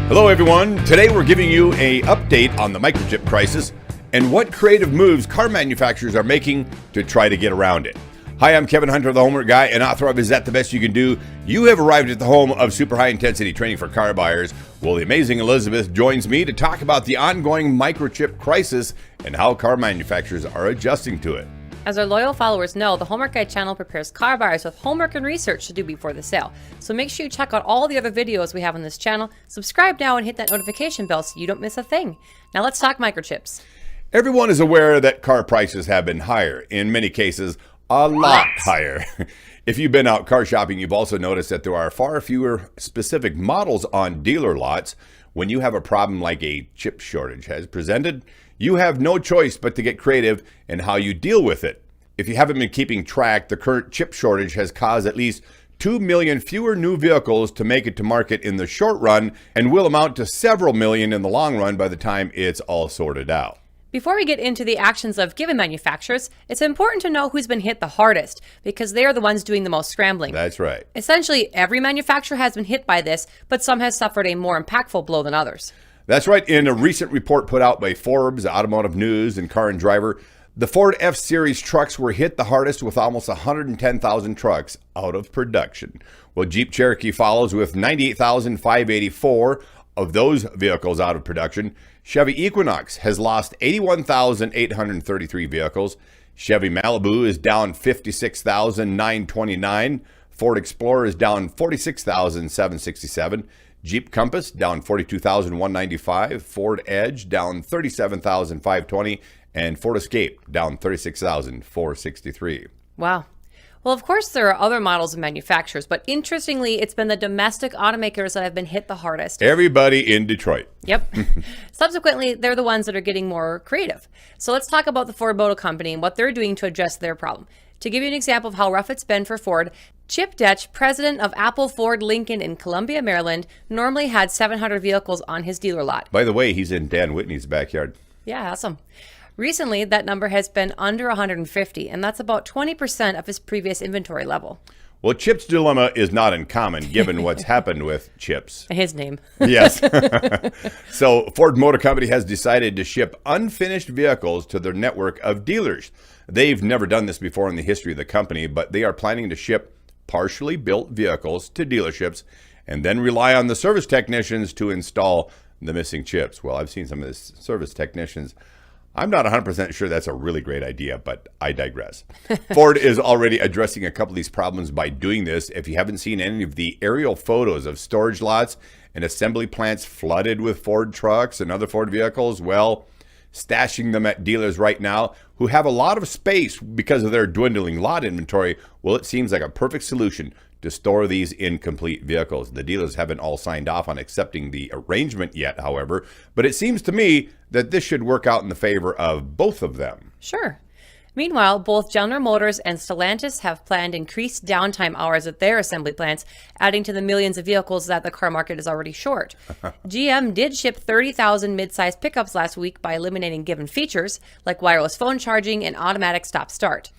Hello everyone, today we're giving you an update on the microchip crisis and what creative moves car manufacturers are making to try to get around it. Hi, I'm Kevin Hunter, the Homework Guy and author of Is That the Best You Can Do? You have arrived at the home of super high intensity training for car buyers. Well, the amazing Elizabeth joins me to talk about the ongoing microchip crisis and how car manufacturers are adjusting to it. As our loyal followers know, the Homework Guide channel prepares car buyers with homework and research to do before the sale. So make sure you check out all the other videos we have on this channel, subscribe now and hit that notification bell so you don't miss a thing. Now let's talk microchips. Everyone is aware that car prices have been higher, in many cases a lot higher. If you've been out car shopping, you've also noticed that there are far fewer specific models on dealer lots. When you have a problem like a chip shortage has presented, you have no choice but to get creative in how you deal with it. If you haven't been keeping track, the current chip shortage has caused at least 2 million fewer new vehicles to make it to market in the short run and will amount to several million in the long run by the time it's all sorted out. Before we get into the actions of given manufacturers, it's important to know who's been hit the hardest because they are the ones doing the most scrambling. That's right. Essentially, every manufacturer has been hit by this, but some has suffered a more impactful blow than others. That's right. In a recent report put out by Forbes, Automotive News, and Car and Driver, the Ford F-Series trucks were hit the hardest with almost 110,000 trucks out of production. Well, Jeep Cherokee follows with 98,584 of those vehicles out of production. Chevy Equinox has lost 81,833 vehicles. Chevy Malibu is down 56,929. Ford Explorer is down 46,767. Jeep Compass down 42,195, Ford Edge down 37,520, and Ford Escape down 36,463. Wow. Well, of course, there are other models and manufacturers, but interestingly, it's been the domestic automakers that have been hit the hardest. Everybody in Detroit. Yep. Subsequently, they're the ones that are getting more creative. So let's talk about the Ford Motor Company and what they're doing to address their problem. To give you an example of how rough it's been for Ford, Chip Detch, president of Apple Ford Lincoln in Columbia, Maryland, normally had 700 vehicles on his dealer lot. By the way, he's in Dan Whitney's backyard. Yeah, awesome. Recently, that number has been under 150, and that's about 20% of his previous inventory level. Well, Chip's dilemma is not uncommon given what's happened with chips. His name. Yes. So Ford Motor Company has decided to ship unfinished vehicles to their network of dealers. They've never done this before in the history of the company, but they are planning to ship partially built vehicles to dealerships and then rely on the service technicians to install the missing chips. Well, I've seen some of this service technicians. I'm not 100% sure that's a really great idea, but I digress. Ford is already addressing a couple of these problems by doing this. If you haven't seen any of the aerial photos of storage lots and assembly plants flooded with Ford trucks and other Ford vehicles, well, stashing them at dealers right now who have a lot of space because of their dwindling lot inventory, well, it seems like a perfect solution to store these incomplete vehicles. The dealers haven't all signed off on accepting the arrangement yet, however, but it seems to me that this should work out in the favor of both of them. Sure. Meanwhile, both General Motors and Stellantis have planned increased downtime hours at their assembly plants, adding to the millions of vehicles that the car market is already short. GM did ship 30,000 mid-size pickups last week by eliminating given features like wireless phone charging and automatic stop-start.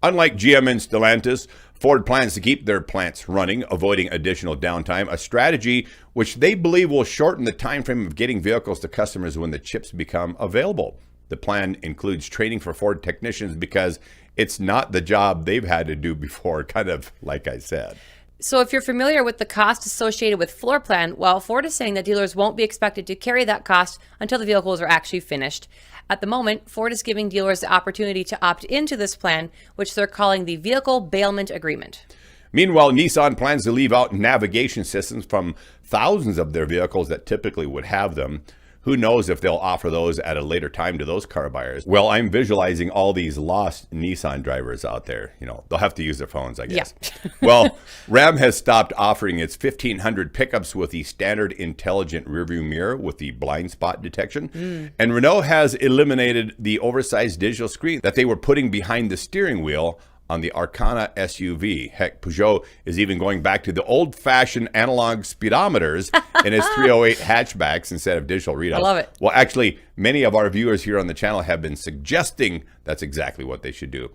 Unlike GM and Stellantis, Ford plans to keep their plants running, avoiding additional downtime, a strategy which they believe will shorten the time frame of getting vehicles to customers when the chips become available. The plan includes training for Ford technicians because it's not the job they've had to do before, kind of like I said. So if you're familiar with the cost associated with floor plan, well, Ford is saying that dealers won't be expected to carry that cost until the vehicles are actually finished. At the moment, Ford is giving dealers the opportunity to opt into this plan, which they're calling the Vehicle Bailment Agreement. Meanwhile, Nissan plans to leave out navigation systems from thousands of their vehicles that typically would have them. Who knows if they'll offer those at a later time to those car buyers? Well, I'm visualizing all these lost Nissan drivers out there. You know, they'll have to use their phones, I guess. Yeah. Well, Ram has stopped offering its 1,500 pickups with the standard intelligent rearview mirror with the blind spot detection. And Renault has eliminated the oversized digital screen that they were putting behind the steering wheel on the Arcana SUV. Heck, Peugeot is even going back to the old-fashioned analog speedometers in its 308 hatchbacks instead of digital readouts. I love it. Well, actually, many of our viewers here on the channel have been suggesting that's exactly what they should do.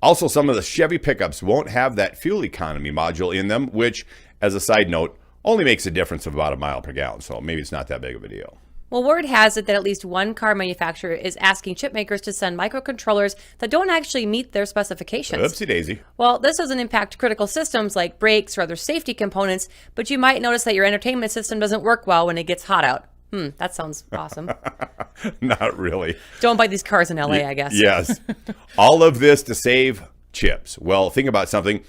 Also, some of the Chevy pickups won't have that fuel economy module in them, which, as a side note, Only makes a difference of about a mile per gallon, so maybe it's not that big of a deal. Well, word has it that at least one car manufacturer is asking chip makers to send microcontrollers that don't actually meet their specifications. Oopsie daisy. Well, this doesn't impact critical systems like brakes or other safety components, but you might notice that your entertainment system doesn't work well when it gets hot out. That sounds awesome. Not really. Don't buy these cars in LA, I guess. Yes. All of this to save chips. Well, think about something.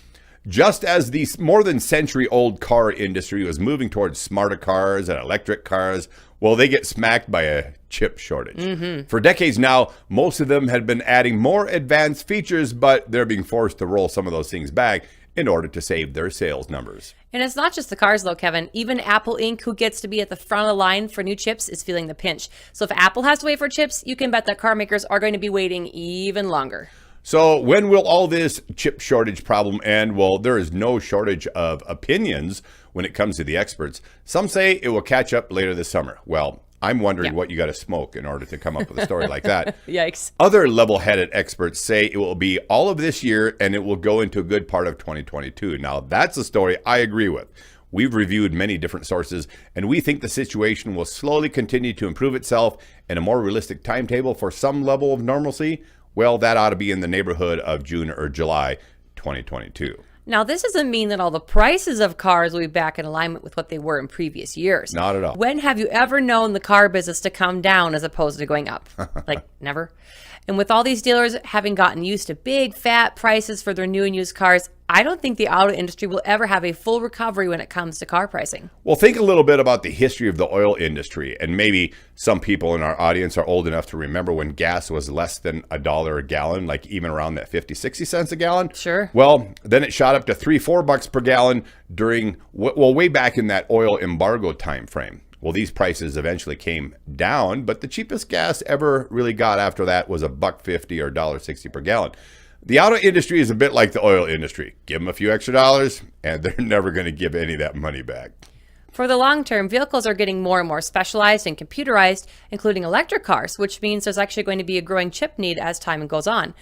Just as the more than century-old car industry was moving towards smarter cars and electric cars, well, they get smacked by a chip shortage. For decades now, most of them had been adding more advanced features, but they're being forced to roll some of those things back in order to save their sales numbers. And it's not just the cars, though, Kevin. Even Apple Inc., who gets to be at the front of the line for new chips, is feeling the pinch. So if Apple has to wait for chips, you can bet that car makers are going to be waiting even longer. So when will all this chip shortage problem end? Well, there is no shortage of opinions when it comes to the experts. Some say it will catch up later this summer. Well, I'm wondering what you got to smoke in order to come up with a story like that. Yikes. Other level-headed experts say it will be all of this year and it will go into a good part of 2022. Now, that's a story I agree with. We've reviewed many different sources, and we think the situation will slowly continue to improve itself in a more realistic timetable for some level of normalcy. Well, that ought to be in the neighborhood of June or July 2022. Now, this doesn't mean that all the prices of cars will be back in alignment with what they were in previous years. Not at all. When have you ever known the car business to come down as opposed to going up? Like, never. And with all these dealers having gotten used to big, fat prices for their new and used cars, I don't think the auto industry will ever have a full recovery when it comes to car pricing. Well, think a little bit about the history of the oil industry, and maybe some people in our audience are old enough to remember when gas was less than $1 a gallon, like even around that 50, 60 cents a gallon. Sure. Well, then it shot up to $3-4 per gallon during, well, way back in that oil embargo time frame. Well, these prices eventually came down, but the cheapest gas ever really got after that was $1.50 or $1.60 per gallon. The auto industry is a bit like the oil industry. Give them a few extra dollars, and they're never going to give any of that money back. For the long term, vehicles are getting more and more specialized and computerized, including electric cars, which means there's actually going to be a growing chip need as time goes on.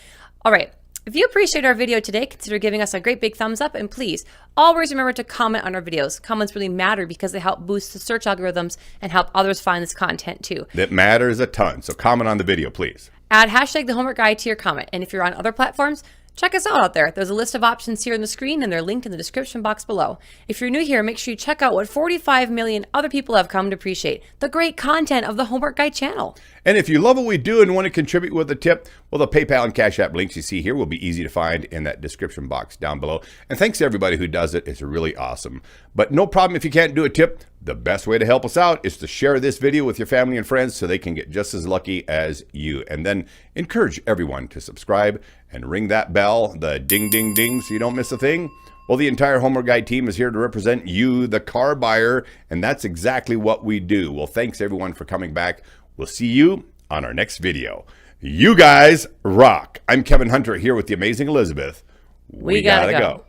All right. If you appreciate our video today, consider giving us a great big thumbs up, and please always remember to comment on our videos. Comments really matter because they help boost the search algorithms and help others find this content too. That matters a ton, so comment on the video, please. Add hashtag the homework guide to your comment, and if you're on other platforms, check us out there. There's a list of options here on the screen, and they're linked in the description box below. If you're new here, make sure you check out what 45 million other people have come to appreciate, the great content of the Homework Guide channel. And if you love what we do and want to contribute with a tip, well, the PayPal and Cash App links you see here will be easy to find in that description box down below. And thanks to everybody who does it. It's really awesome. But no problem if you can't do a tip. The best way to help us out is to share this video with your family and friends so they can get just as lucky as you. And then encourage everyone to subscribe and ring that bell, the ding, ding, ding, so you don't miss a thing. Well, the entire Homework Guide team is here to represent you, the car buyer, and that's exactly what we do. Well, thanks everyone for coming back. We'll see you on our next video. You guys rock. I'm Kevin Hunter here with the amazing Elizabeth. We gotta go.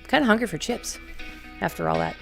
Kind of hungry for chips after all that.